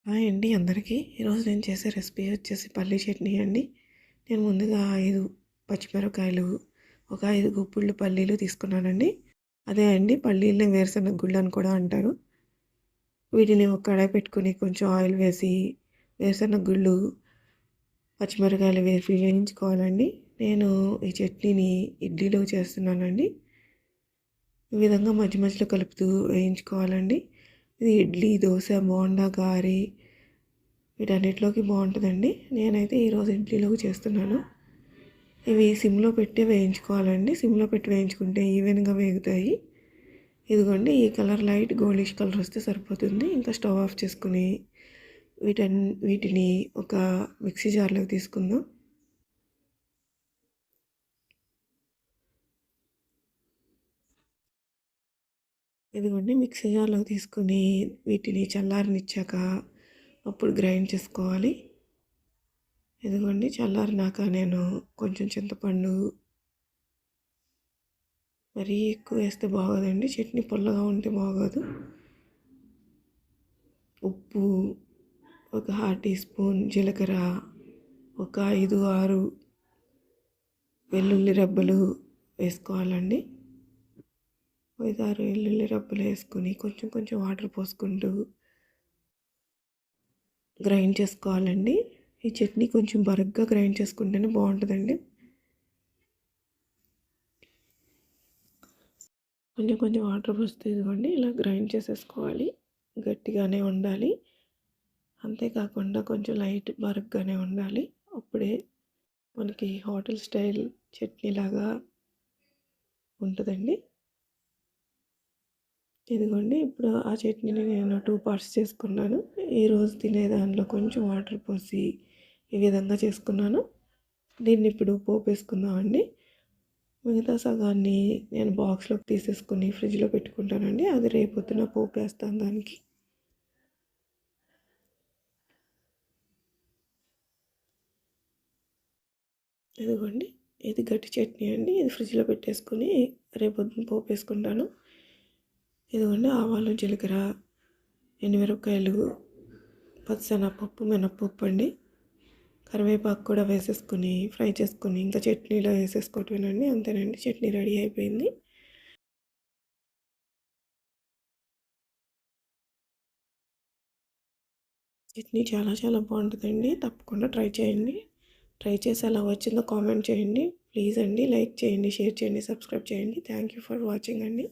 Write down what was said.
Hi అండి అందరికీ. ఈరోజు నేను చేసే రెసిపీ వచ్చేసి పల్లీ చట్నీ అండి. నేను ముందుగా 5 పచ్చిమిరపకాయలు, ఒక 5 గుప్పిళ్ళు పల్లీలు తీసుకున్నానండి. అదే అండి పల్లీలని వేరుశనగ గుళ్ళు అని కూడా అంటారు. వీటిని ఒక కడాయి పెట్టుకొని కొంచెం ఆయిల్ వేసి వేరుశనగ గుళ్ళు, పచ్చిమిరపకాయలు వేసి వేయించుకోవాలండి. నేను ఈ చట్నీని ఇడ్లీలో చేస్తున్నానండి. ఈ విధంగా మధ్య మధ్యలో కలుపుతూ వేయించుకోవాలండి. ఇది ఇడ్లీ, దోశ, బోండా, గారి వీటన్నిటిలోకి బాగుంటుందండి. నేనైతే ఈరోజు ఇడ్లీలోకి చేస్తున్నాను. ఇవి సిమ్లో పెట్టి వేయించుకోవాలండి. సిమ్లో పెట్టి వేయించుకుంటే ఈవెన్గా వేగుతాయి. ఇదిగోండి ఈ కలర్ లైట్ గోల్డిష్ కలర్ వస్తే సరిపోతుంది. ఇంకా స్టవ్ ఆఫ్ చేసుకుని వీటిని ఒక మిక్సీ జార్లోకి తీసుకుందాం. ఇదిగోండి మిక్సీ జార్లోకి తీసుకుని వీటిని చల్లారనిచ్చాక అప్పుడు గ్రైండ్ చేసుకోవాలి. ఇదిగోండి చల్లారినాక నేను కొంచెం చింతపండు, మరీ ఎక్కువ వేస్తే బాగోదండి, చట్నీ పుల్లగా ఉంటే బాగోదు. ఉప్పు, ఒక 1/2 టీ స్పూన్ జీలకర్ర, ఒక 5-6 వెల్లుల్లి రెబ్బలు వేసుకోవాలండి. 5-6 వెల్లుల్లి రెబ్బలు వేసుకొని కొంచెం కొంచెం వాటర్ పోసుకుంటూ గ్రైండ్ చేసుకోవాలండి. ఈ చట్నీ కొంచెం బరగ్గా గ్రైండ్ చేసుకుంటేనే బాగుంటుందండి. కొంచెం కొంచెం వాటర్ పోస్తే ఇదిగోండి ఇలా గ్రైండ్ చేసేసుకోవాలి. గట్టిగానే ఉండాలి, అంతేకాకుండా కొంచెం లైట్ బరగ్గానే ఉండాలి. అప్పుడే మనకి హోటల్ స్టైల్ చట్నీ లాగా ఉంటుందండి. ఇదిగోండి ఇప్పుడు ఆ చట్నీని నేను 2 పార్ట్స్ చేసుకున్నాను. ఈరోజు తినే దానిలో కొంచెం వాటర్ పోసి ఈ విధంగా చేసుకున్నాను. దీన్ని ఇప్పుడు పోపు వేసుకుందామండి. మిగతా సగాన్ని నేను బాక్స్లోకి తీసేసుకుని ఫ్రిడ్జ్లో పెట్టుకుంటానండి. అది రేపొద్దున పోపు వేస్తాను దానికి. ఇదిగోండి ఇది గట్టి చట్నీ అండి. ఇది ఫ్రిడ్జ్లో పెట్టేసుకుని రేపొద్దున పోపు వేసుకుంటాను. ఇదిగోండి ఆవాలు, జీలకర్ర, ఎండుమిరపకాయలు, పచ్చిశనగపప్పు, మినప్పప్పు అండి, కరివేపాకు కూడా వేసేసుకుని ఫ్రై చేసుకుని ఇంకా చట్నీలో వేసేసుకోవటమేనండి. అంతేనండి, చట్నీ రెడీ అయిపోయింది. చట్నీ చాలా చాలా బాగుంటుందండి. తప్పకుండా ట్రై చేయండి. ట్రై చేసి ఎలా వచ్చిందో కామెంట్ చేయండి. ప్లీజ్ అండి లైక్ చేయండి, షేర్ చేయండి, సబ్స్క్రైబ్ చేయండి. థ్యాంక్ యూ ఫర్ వాచింగ్ అండి.